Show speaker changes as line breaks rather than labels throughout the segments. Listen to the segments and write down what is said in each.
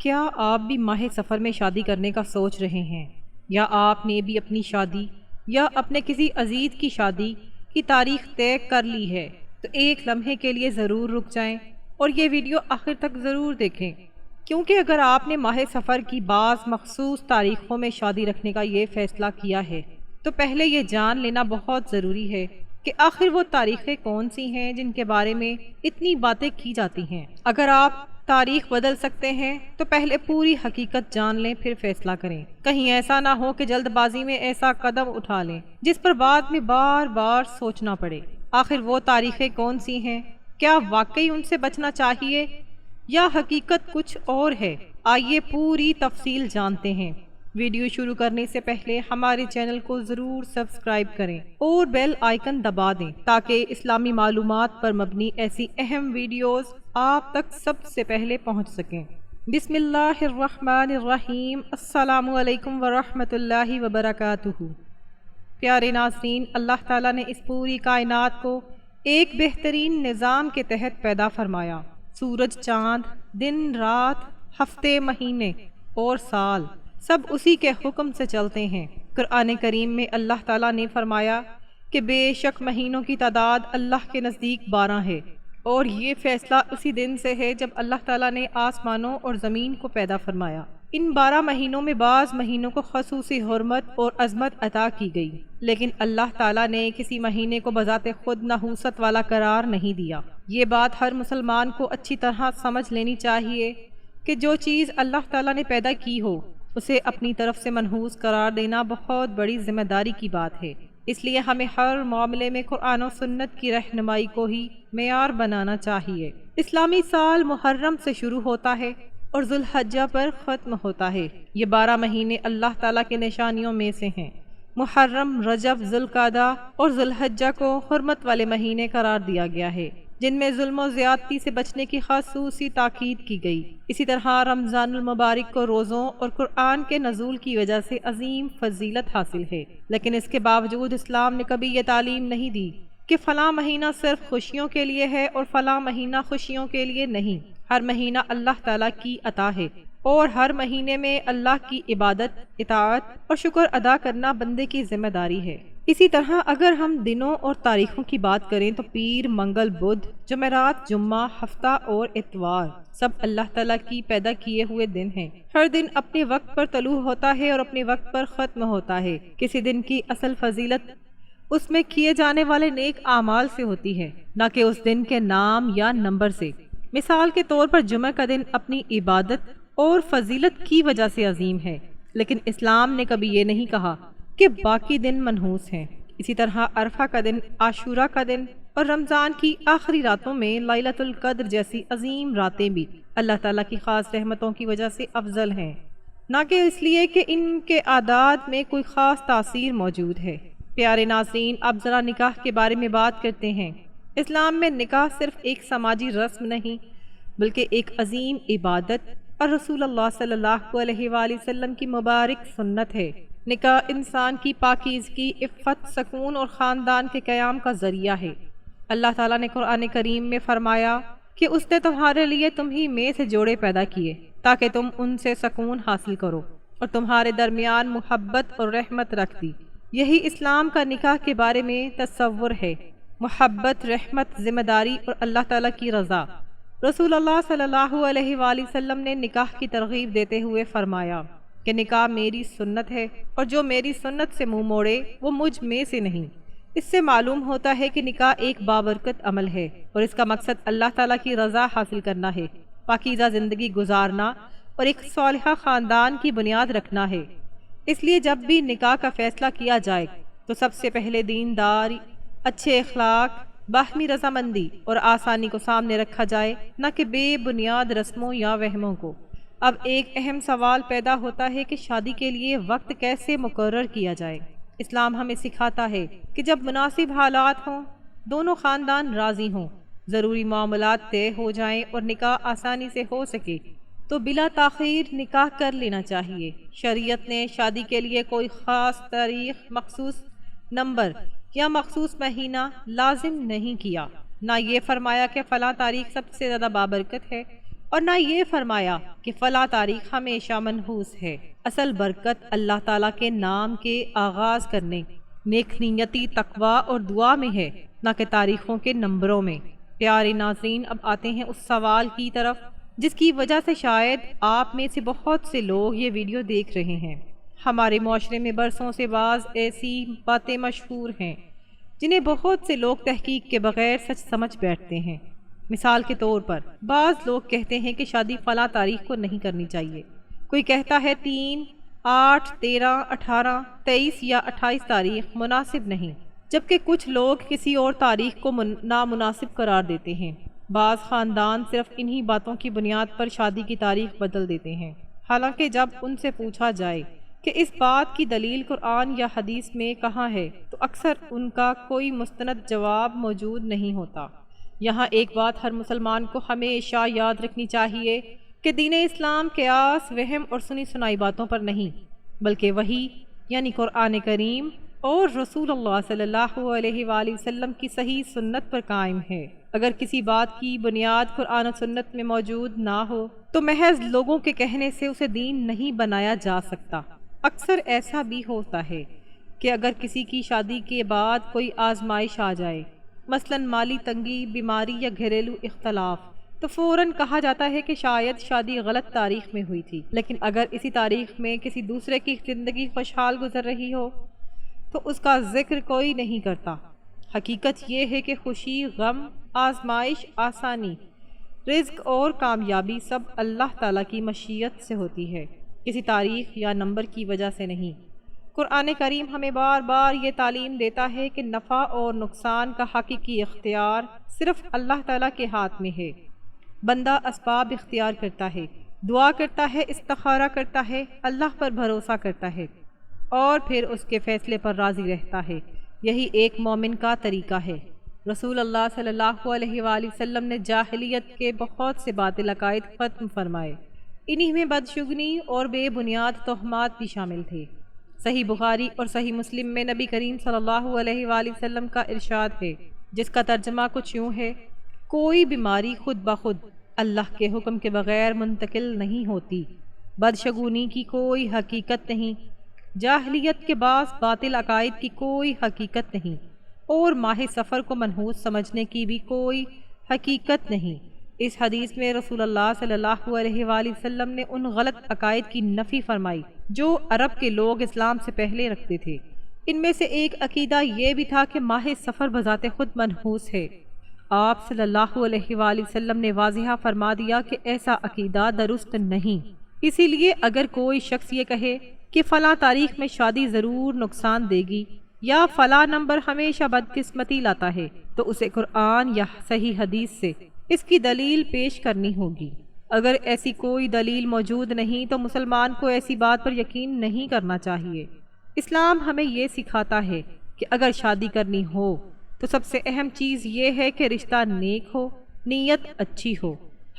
کیا آپ بھی ماہ سفر میں شادی کرنے کا سوچ رہے ہیں، یا آپ نے بھی اپنی شادی یا اپنے کسی عزیز کی شادی کی تاریخ طے کر لی ہے؟ تو ایک لمحے کے لیے ضرور رک جائیں اور یہ ویڈیو آخر تک ضرور دیکھیں، کیونکہ اگر آپ نے ماہ سفر کی بعض مخصوص تاریخوں میں شادی رکھنے کا یہ فیصلہ کیا ہے تو پہلے یہ جان لینا بہت ضروری ہے کہ آخر وہ تاریخیں کون سی ہیں جن کے بارے میں اتنی باتیں کی جاتی ہیں۔ اگر آپ تاریخ بدل سکتے ہیں تو پہلے پوری حقیقت جان لیں، پھر فیصلہ کریں۔ کہیں ایسا نہ ہو کہ جلد بازی میں ایسا قدم اٹھا لیں جس پر بعد میں بار بار سوچنا پڑے۔ آخر وہ تاریخیں کون سی ہیں؟ کیا واقعی ان سے بچنا چاہیے یا حقیقت کچھ اور ہے؟ آئیے پوری تفصیل جانتے ہیں۔ ویڈیو شروع کرنے سے پہلے ہمارے چینل کو ضرور سبسکرائب کریں اور بیل آئیکن دبا دیں تاکہ اسلامی معلومات پر مبنی ایسی اہم ویڈیوز آپ تک سب سے پہلے پہنچ سکیں۔ بسم اللہ الرحمن الرحیم۔ السلام علیکم ورحمۃ اللہ وبرکاتہ۔ پیارے ناظرین، اللہ تعالیٰ نے اس پوری کائنات کو ایک بہترین نظام کے تحت پیدا فرمایا۔ سورج، چاند، دن، رات، ہفتے، مہینے اور سال سب اسی کے حکم سے چلتے ہیں۔ قرآن کریم میں اللہ تعالیٰ نے فرمایا کہ بے شک مہینوں کی تعداد اللہ کے نزدیک 12 ہے، اور یہ فیصلہ اسی دن سے ہے جب اللہ تعالیٰ نے آسمانوں اور زمین کو پیدا فرمایا۔ ان 12 مہینوں میں بعض مہینوں کو خصوصی حرمت اور عظمت عطا کی گئی، لیکن اللہ تعالیٰ نے کسی مہینے کو بذات خود نحوست والا قرار نہیں دیا۔ یہ بات ہر مسلمان کو اچھی طرح سمجھ لینی چاہیے کہ جو چیز اللہ تعالیٰ نے پیدا کی ہو اسے اپنی طرف سے منحوس قرار دینا بہت بڑی ذمہ داری کی بات ہے۔ اس لیے ہمیں ہر معاملے میں قرآن و سنت کی رہنمائی کو ہی معیار بنانا چاہیے۔ اسلامی سال محرم سے شروع ہوتا ہے اور ذوالحجہ پر ختم ہوتا ہے۔ یہ 12 مہینے اللہ تعالیٰ کے نشانیوں میں سے ہیں۔ محرم، رجب، ذوالقعدہ اور ذوالحجہ کو حرمت والے مہینے قرار دیا گیا ہے، جن میں ظلم و زیادتی سے بچنے کی خصوصی تاکید کی گئی۔ اسی طرح رمضان المبارک کو روزوں اور قرآن کے نزول کی وجہ سے عظیم فضیلت حاصل ہے، لیکن اس کے باوجود اسلام نے کبھی یہ تعلیم نہیں دی کہ فلاں مہینہ صرف خوشیوں کے لیے ہے اور فلاں مہینہ خوشیوں کے لیے نہیں۔ ہر مہینہ اللہ تعالیٰ کی عطا ہے، اور ہر مہینے میں اللہ کی عبادت، اطاعت اور شکر ادا کرنا بندے کی ذمہ داری ہے۔ اسی طرح اگر ہم دنوں اور تاریخوں کی بات کریں تو پیر، منگل، بدھ، جمعرات، جمعہ، ہفتہ اور اتوار سب اللہ تعالیٰ کی پیدا کیے ہوئے دن ہیں۔ ہر دن اپنے وقت پر طلوع ہوتا ہے اور اپنے وقت پر ختم ہوتا ہے۔ کسی دن کی اصل فضیلت اس میں کیے جانے والے نیک اعمال سے ہوتی ہے، نہ کہ اس دن کے نام یا نمبر سے۔ مثال کے طور پر جمعہ کا دن اپنی عبادت اور فضیلت کی وجہ سے عظیم ہے، لیکن اسلام نے کبھی یہ نہیں کہا کہ باقی دن منحوس ہیں۔ اسی طرح عرفہ کا دن، عاشورہ کا دن اور رمضان کی آخری راتوں میں لیلۃ القدر جیسی عظیم راتیں بھی اللہ تعالیٰ کی خاص رحمتوں کی وجہ سے افضل ہیں، نہ کہ اس لیے کہ ان کے اعداد میں کوئی خاص تاثیر موجود ہے۔ پیارے ناظرین، اب ذرا نکاح کے بارے میں بات کرتے ہیں۔ اسلام میں نکاح صرف ایک سماجی رسم نہیں بلکہ ایک عظیم عبادت اور رسول اللہ صلی اللہ علیہ وآلہ وسلم کی مبارک سنت ہے۔ نکاح انسان کی پاکیزگی، عفت، سکون اور خاندان کے قیام کا ذریعہ ہے۔ اللہ تعالیٰ نے قرآن کریم میں فرمایا کہ اس نے تمہارے لیے تمہیں میں سے جوڑے پیدا کیے تاکہ تم ان سے سکون حاصل کرو، اور تمہارے درمیان محبت اور رحمت رکھ دی۔ یہی اسلام کا نکاح کے بارے میں تصور ہے، محبت، رحمت، ذمہ داری اور اللہ تعالیٰ کی رضا۔ رسول اللہ صلی اللہ علیہ وآلہ وسلم نے نکاح کی ترغیب دیتے ہوئے فرمایا کہ نکاح میری سنت ہے، اور جو میری سنت سے منہ موڑے وہ مجھ میں سے نہیں۔ اس سے معلوم ہوتا ہے کہ نکاح ایک بابرکت عمل ہے اور اس کا مقصد اللہ تعالیٰ کی رضا حاصل کرنا ہے، پاکیزہ زندگی گزارنا اور ایک صالحہ خاندان کی بنیاد رکھنا ہے۔ اس لیے جب بھی نکاح کا فیصلہ کیا جائے تو سب سے پہلے دینداری، اچھے اخلاق، باہمی رضامندی اور آسانی کو سامنے رکھا جائے، نہ کہ بے بنیاد رسموں یا وہموں کو۔ اب ایک اہم سوال پیدا ہوتا ہے کہ شادی کے لیے وقت کیسے مقرر کیا جائے۔ اسلام ہمیں سکھاتا ہے کہ جب مناسب حالات ہوں، دونوں خاندان راضی ہوں، ضروری معاملات طے ہو جائیں اور نکاح آسانی سے ہو سکے تو بلا تاخیر نکاح کر لینا چاہیے۔ شریعت نے شادی کے لیے کوئی خاص تاریخ، مخصوص نمبر یا مخصوص مہینہ لازم نہیں کیا، نہ یہ فرمایا کہ فلاں تاریخ سب سے زیادہ بابرکت ہے اور نہ یہ فرمایا کہ فلاں تاریخ ہمیشہ منحوس ہے۔ اصل برکت اللہ تعالیٰ کے نام کے آغاز کرنے، نیک نیتی، تقوی اور دعا میں ہے، نہ کہ تاریخوں کے نمبروں میں۔ پیارے ناظرین، اب آتے ہیں اس سوال کی طرف جس کی وجہ سے شاید آپ میں سے بہت سے لوگ یہ ویڈیو دیکھ رہے ہیں۔ ہمارے معاشرے میں برسوں سے بعض ایسی باتیں مشہور ہیں جنہیں بہت سے لوگ تحقیق کے بغیر سچ سمجھ بیٹھتے ہیں۔ مثال کے طور پر بعض لوگ کہتے ہیں کہ شادی فلاں تاریخ کو نہیں کرنی چاہیے۔ کوئی کہتا ہے 3، 8، 13، 18، 23 یا 28 تاریخ مناسب نہیں، جبکہ کچھ لوگ کسی اور تاریخ کو نامناسب قرار دیتے ہیں۔ بعض خاندان صرف انہی باتوں کی بنیاد پر شادی کی تاریخ بدل دیتے ہیں، حالانکہ جب ان سے پوچھا جائے کہ اس بات کی دلیل قرآن یا حدیث میں کہاں ہے تو اکثر ان کا کوئی مستند جواب موجود نہیں ہوتا۔ یہاں ایک بات ہر مسلمان کو ہمیشہ یاد رکھنی چاہیے کہ دین اسلام قیاس، وہم اور سنی سنائی باتوں پر نہیں، بلکہ وحی یعنی قرآن کریم اور رسول اللہ صلی اللہ علیہ وآلہ وسلم کی صحیح سنت پر قائم ہے۔ اگر کسی بات کی بنیاد قرآن و سنت میں موجود نہ ہو تو محض لوگوں کے کہنے سے اسے دین نہیں بنایا جا سکتا۔ اکثر ایسا بھی ہوتا ہے کہ اگر کسی کی شادی کے بعد کوئی آزمائش آ جائے، مثلا مالی تنگی، بیماری یا گھریلو اختلاف، تو فوراً کہا جاتا ہے کہ شاید شادی غلط تاریخ میں ہوئی تھی۔ لیکن اگر اسی تاریخ میں کسی دوسرے کی زندگی خوشحال گزر رہی ہو تو اس کا ذکر کوئی نہیں کرتا۔ حقیقت یہ ہے کہ خوشی، غم، آزمائش، آسانی، رزق اور کامیابی سب اللہ تعالیٰ کی مشیت سے ہوتی ہے، کسی تاریخ یا نمبر کی وجہ سے نہیں۔ قرآن کریم ہمیں بار بار یہ تعلیم دیتا ہے کہ نفع اور نقصان کا حقیقی اختیار صرف اللہ تعالیٰ کے ہاتھ میں ہے۔ بندہ اسباب اختیار کرتا ہے، دعا کرتا ہے، استخارہ کرتا ہے، اللہ پر بھروسہ کرتا ہے اور پھر اس کے فیصلے پر راضی رہتا ہے۔ یہی ایک مومن کا طریقہ ہے۔ رسول اللہ صلی اللہ علیہ وآلہ وسلم نے جاہلیت کے بہت سے باطل عقائد ختم فرمائے، انہی میں بدشگنی اور بے بنیاد تہمات بھی شامل تھے۔ صحیح بخاری اور صحیح مسلم میں نبی کریم صلی اللہ علیہ وآلہ وسلم کا ارشاد ہے، جس کا ترجمہ کچھ یوں ہے: کوئی بیماری خود بخود اللہ کے حکم کے بغیر منتقل نہیں ہوتی، بدشگونی کی کوئی حقیقت نہیں، جاہلیت کے بعض باطل عقائد کی کوئی حقیقت نہیں، اور ماہ سفر کو منحوس سمجھنے کی بھی کوئی حقیقت نہیں۔ اس حدیث میں رسول اللہ صلی اللہ علیہ وآلہ وسلم نے ان غلط عقائد کی نفی فرمائی جو عرب کے لوگ اسلام سے پہلے رکھتے تھے۔ ان میں سے ایک عقیدہ یہ بھی تھا کہ ماہ سفر بذات خود منحوس ہے۔ آپ صلی اللہ علیہ وآلہ وسلم نے واضح فرما دیا کہ ایسا عقیدہ درست نہیں۔ اسی لیے اگر کوئی شخص یہ کہے کہ فلاں تاریخ میں شادی ضرور نقصان دے گی یا فلاں نمبر ہمیشہ بدقسمتی لاتا ہے تو اسے قرآن یا صحیح حدیث سے اس کی دلیل پیش کرنی ہوگی۔ اگر ایسی کوئی دلیل موجود نہیں تو مسلمان کو ایسی بات پر یقین نہیں کرنا چاہیے۔ اسلام ہمیں یہ سکھاتا ہے کہ اگر شادی کرنی ہو تو سب سے اہم چیز یہ ہے کہ رشتہ نیک ہو، نیت اچھی ہو،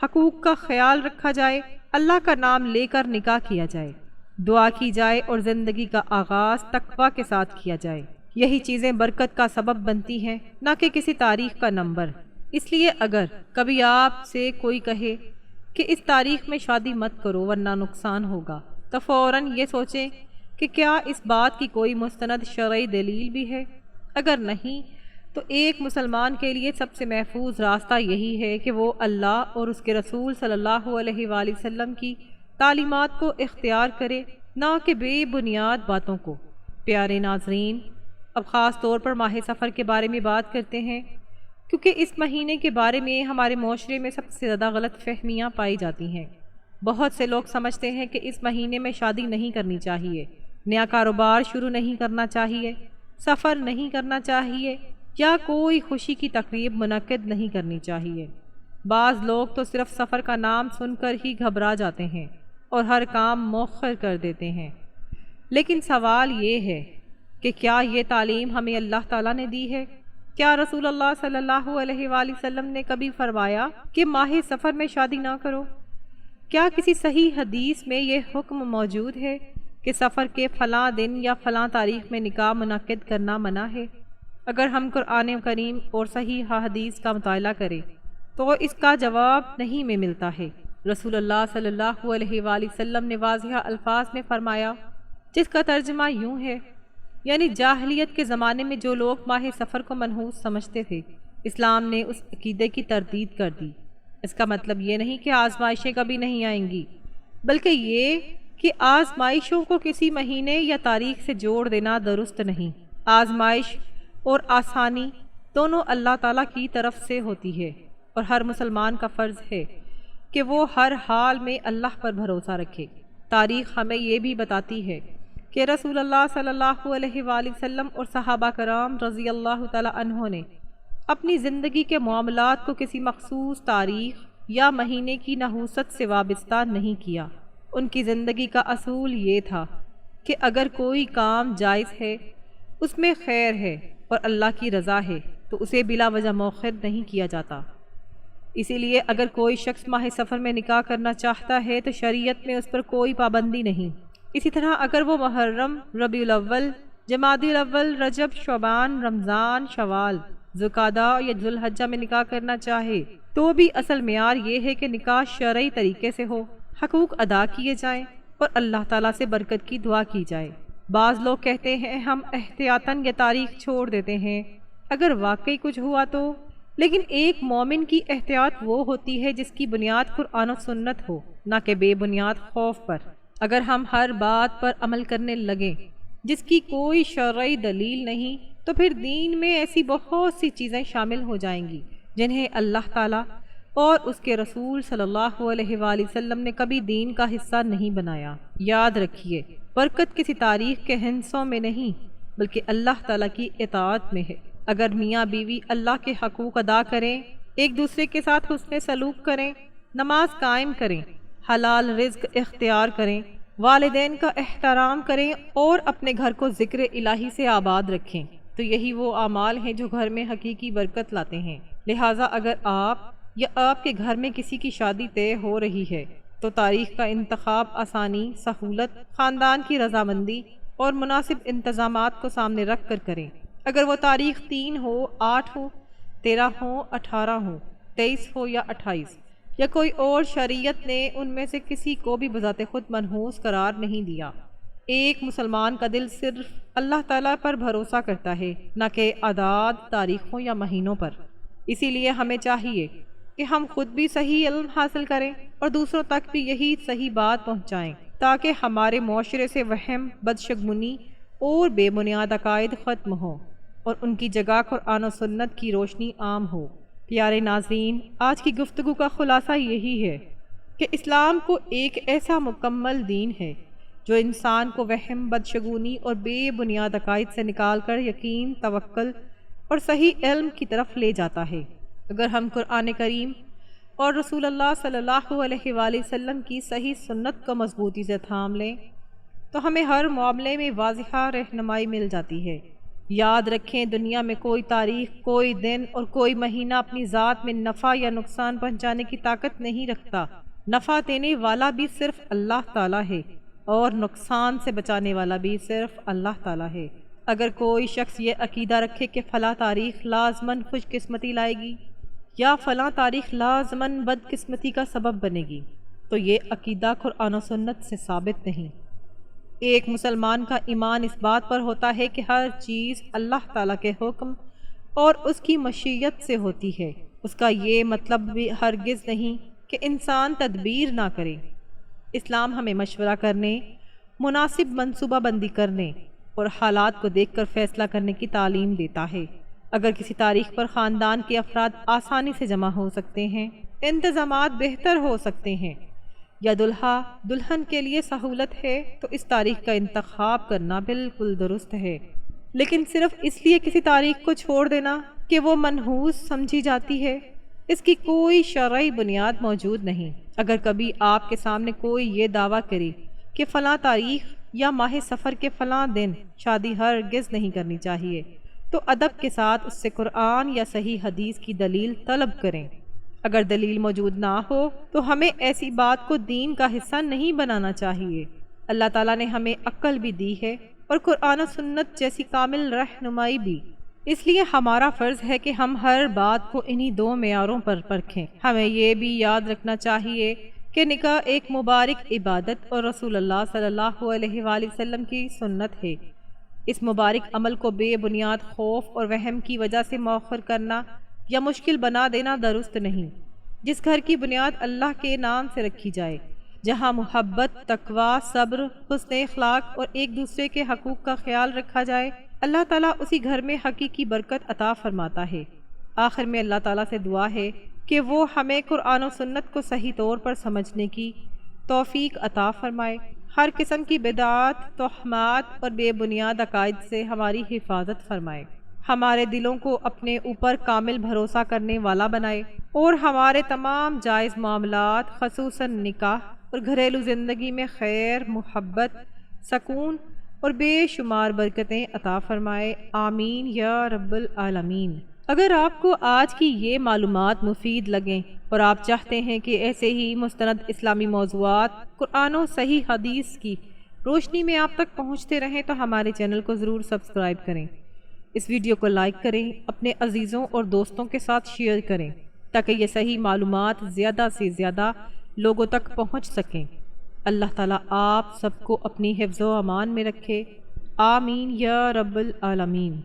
حقوق کا خیال رکھا جائے، اللہ کا نام لے کر نکاح کیا جائے، دعا کی جائے اور زندگی کا آغاز تقوی کے ساتھ کیا جائے۔ یہی چیزیں برکت کا سبب بنتی ہیں، نہ کہ کسی تاریخ کا نمبر۔ اس لیے اگر کبھی آپ سے کوئی کہے کہ اس تاریخ میں شادی مت کرو ورنہ نقصان ہوگا، تو فوراً یہ سوچیں کہ کیا اس بات کی کوئی مستند شرعی دلیل بھی ہے۔ اگر نہیں تو ایک مسلمان کے لیے سب سے محفوظ راستہ یہی ہے کہ وہ اللہ اور اس کے رسول صلی اللہ علیہ وآلہ وسلم کی تعلیمات کو اختیار کرے، نہ کہ بے بنیاد باتوں کو۔ پیارے ناظرین، اب خاص طور پر ماہ سفر کے بارے میں بات کرتے ہیں، کیونکہ اس مہینے کے بارے میں ہمارے معاشرے میں سب سے زیادہ غلط فہمیاں پائی جاتی ہیں۔ بہت سے لوگ سمجھتے ہیں کہ اس مہینے میں شادی نہیں کرنی چاہیے، نیا کاروبار شروع نہیں کرنا چاہیے، سفر نہیں کرنا چاہیے یا کوئی خوشی کی تقریب منعقد نہیں کرنی چاہیے۔ بعض لوگ تو صرف سفر کا نام سن کر ہی گھبرا جاتے ہیں اور ہر کام مؤخر کر دیتے ہیں۔ لیکن سوال یہ ہے کہ کیا یہ تعلیم ہمیں اللہ تعالیٰ نے دی ہے؟ کیا رسول اللہ صلی اللہ علیہ وآلہ وسلم نے کبھی فرمایا کہ ماہ سفر میں شادی نہ کرو؟ کیا کسی صحیح حدیث میں یہ حکم موجود ہے کہ سفر کے فلاں دن یا فلاں تاریخ میں نکاح منعقد کرنا منع ہے؟ اگر ہم قرآن کریم اور صحیح حدیث کا مطالعہ کریں تو اس کا جواب نہیں میں ملتا ہے۔ رسول اللہ صلی اللہ علیہ وآلہ وسلم نے واضح الفاظ میں فرمایا، جس کا ترجمہ یوں ہے، یعنی جاہلیت کے زمانے میں جو لوگ ماہ سفر کو منحوس سمجھتے تھے، اسلام نے اس عقیدے کی تردید کر دی۔ اس کا مطلب یہ نہیں کہ آزمائشیں کبھی نہیں آئیں گی، بلکہ یہ کہ آزمائشوں کو کسی مہینے یا تاریخ سے جوڑ دینا درست نہیں۔ آزمائش اور آسانی دونوں اللہ تعالیٰ کی طرف سے ہوتی ہے، اور ہر مسلمان کا فرض ہے کہ وہ ہر حال میں اللہ پر بھروسہ رکھے۔ تاریخ ہمیں یہ بھی بتاتی ہے کہ رسول اللہ صلی اللہ علیہ وآلہ وسلم اور صحابہ کرام رضی اللہ تعالیٰ عنہ نے اپنی زندگی کے معاملات کو کسی مخصوص تاریخ یا مہینے کی نحوست سے وابستہ نہیں کیا۔ ان کی زندگی کا اصول یہ تھا کہ اگر کوئی کام جائز ہے، اس میں خیر ہے اور اللہ کی رضا ہے تو اسے بلا وجہ مؤخر نہیں کیا جاتا۔ اسی لیے اگر کوئی شخص ماہ سفر میں نکاح کرنا چاہتا ہے تو شریعت میں اس پر کوئی پابندی نہیں۔ اسی طرح اگر وہ محرم، ربیع الاول، جمادی الاول، رجب، شعبان، رمضان، شوال، ذوالقعدہ یا ذوالحجہ میں نکاح کرنا چاہے تو بھی اصل معیار یہ ہے کہ نکاح شرعی طریقے سے ہو، حقوق ادا کیے جائیں اور اللہ تعالیٰ سے برکت کی دعا کی جائے۔ بعض لوگ کہتے ہیں ہم احتیاطاً یہ تاریخ چھوڑ دیتے ہیں اگر واقعی کچھ ہوا تو، لیکن ایک مومن کی احتیاط وہ ہوتی ہے جس کی بنیاد قرآن و سنت ہو، نہ کہ بے بنیاد خوف پر۔ اگر ہم ہر بات پر عمل کرنے لگیں جس کی کوئی شرعی دلیل نہیں تو پھر دین میں ایسی بہت سی چیزیں شامل ہو جائیں گی جنہیں اللہ تعالیٰ اور اس کے رسول صلی اللہ علیہ وآلہ وسلم نے کبھی دین کا حصہ نہیں بنایا۔ یاد رکھیے، برکت کسی تاریخ کے ہندسوں میں نہیں بلکہ اللہ تعالیٰ کی اطاعت میں ہے۔ اگر میاں بیوی اللہ کے حقوق ادا کریں، ایک دوسرے کے ساتھ حسن سلوک کریں، نماز قائم کریں، حلال رزق اختیار کریں، والدین کا احترام کریں اور اپنے گھر کو ذکر الہی سے آباد رکھیں تو یہی وہ اعمال ہیں جو گھر میں حقیقی برکت لاتے ہیں۔ لہٰذا اگر آپ یا آپ کے گھر میں کسی کی شادی طے ہو رہی ہے تو تاریخ کا انتخاب آسانی، سہولت، خاندان کی رضامندی اور مناسب انتظامات کو سامنے رکھ کر کریں۔ اگر وہ تاریخ 3 ہو، 8 ہو، 13 ہو، 18 ہو، 23 ہو یا 28 یا کوئی اور، شریعت نے ان میں سے کسی کو بھی بذات خود منحوس قرار نہیں دیا۔ ایک مسلمان کا دل صرف اللہ تعالیٰ پر بھروسہ کرتا ہے، نہ کہ اعداد، تاریخوں یا مہینوں پر۔ اسی لیے ہمیں چاہیے کہ ہم خود بھی صحیح علم حاصل کریں اور دوسروں تک بھی یہی صحیح بات پہنچائیں تاکہ ہمارے معاشرے سے وہم، بدشگمنی اور بے بنیاد عقائد ختم ہوں اور ان کی جگہ قرآن و سنت کی روشنی عام ہو۔ پیارے ناظرین، آج کی گفتگو کا خلاصہ یہی ہے کہ اسلام کو ایک ایسا مکمل دین ہے جو انسان کو وہم، بدشگونی اور بے بنیاد عقائد سے نکال کر یقین، توکل اور صحیح علم کی طرف لے جاتا ہے۔ اگر ہم قرآن کریم اور رسول اللہ صلی اللہ علیہ وآلہ وسلم کی صحیح سنت کو مضبوطی سے تھام لیں تو ہمیں ہر معاملے میں واضح رہنمائی مل جاتی ہے۔ یاد رکھیں، دنیا میں کوئی تاریخ، کوئی دن اور کوئی مہینہ اپنی ذات میں نفع یا نقصان پہنچانے کی طاقت نہیں رکھتا۔ نفع دینے والا بھی صرف اللہ تعالیٰ ہے اور نقصان سے بچانے والا بھی صرف اللہ تعالیٰ ہے۔ اگر کوئی شخص یہ عقیدہ رکھے کہ فلاں تاریخ لازماً خوش قسمتی لائے گی یا فلاں تاریخ لازماً بد قسمتی کا سبب بنے گی تو یہ عقیدہ قرآن و سنت سے ثابت نہیں۔ ایک مسلمان کا ایمان اس بات پر ہوتا ہے کہ ہر چیز اللہ تعالیٰ کے حکم اور اس کی مشیت سے ہوتی ہے۔ اس کا یہ مطلب بھی ہرگز نہیں کہ انسان تدبیر نہ کرے۔ اسلام ہمیں مشورہ کرنے، مناسب منصوبہ بندی کرنے اور حالات کو دیکھ کر فیصلہ کرنے کی تعلیم دیتا ہے۔ اگر کسی تاریخ پر خاندان کے افراد آسانی سے جمع ہو سکتے ہیں، انتظامات بہتر ہو سکتے ہیں یا دلہا دلہن کے لیے سہولت ہے تو اس تاریخ کا انتخاب کرنا بالکل درست ہے۔ لیکن صرف اس لیے کسی تاریخ کو چھوڑ دینا کہ وہ منحوس سمجھی جاتی ہے، اس کی کوئی شرعی بنیاد موجود نہیں۔ اگر کبھی آپ کے سامنے کوئی یہ دعویٰ کرے کہ فلاں تاریخ یا ماہ سفر کے فلاں دن شادی ہرگز نہیں کرنی چاہیے تو ادب کے ساتھ اس سے قرآن یا صحیح حدیث کی دلیل طلب کریں۔ اگر دلیل موجود نہ ہو تو ہمیں ایسی بات کو دین کا حصہ نہیں بنانا چاہیے۔ اللہ تعالیٰ نے ہمیں عقل بھی دی ہے اور قرآن و سنت جیسی کامل رہنمائی بھی، اس لیے ہمارا فرض ہے کہ ہم ہر بات کو انہی 2 معیاروں پر پرکھیں۔ ہمیں یہ بھی یاد رکھنا چاہیے کہ نکاح ایک مبارک عبادت اور رسول اللہ صلی اللہ علیہ وآلہ وسلم کی سنت ہے۔ اس مبارک عمل کو بے بنیاد خوف اور وہم کی وجہ سے مؤخر کرنا یا مشکل بنا دینا درست نہیں۔ جس گھر کی بنیاد اللہ کے نام سے رکھی جائے، جہاں محبت، تقوی، صبر، حسن اخلاق اور ایک دوسرے کے حقوق کا خیال رکھا جائے، اللہ تعالیٰ اسی گھر میں حقیقی برکت عطا فرماتا ہے۔ آخر میں اللہ تعالیٰ سے دعا ہے کہ وہ ہمیں قرآن و سنت کو صحیح طور پر سمجھنے کی توفیق عطا فرمائے، ہر قسم کی بدعات، توہمات اور بے بنیاد عقائد سے ہماری حفاظت فرمائے، ہمارے دلوں کو اپنے اوپر کامل بھروسہ کرنے والا بنائے اور ہمارے تمام جائز معاملات خصوصاً نکاح اور گھریلو زندگی میں خیر، محبت، سکون اور بے شمار برکتیں عطا فرمائے، آمین یا رب العالمین۔ اگر آپ کو آج کی یہ معلومات مفید لگیں اور آپ چاہتے ہیں کہ ایسے ہی مستند اسلامی موضوعات قرآن و صحیح حدیث کی روشنی میں آپ تک پہنچتے رہیں تو ہمارے چینل کو ضرور سبسکرائب کریں، اس ویڈیو کو لائک کریں، اپنے عزیزوں اور دوستوں کے ساتھ شیئر کریں تاکہ یہ صحیح معلومات زیادہ سے زیادہ لوگوں تک پہنچ سکیں۔ اللہ تعالیٰ آپ سب کو اپنی حفظ و امان میں رکھے، آمین یا رب العالمین۔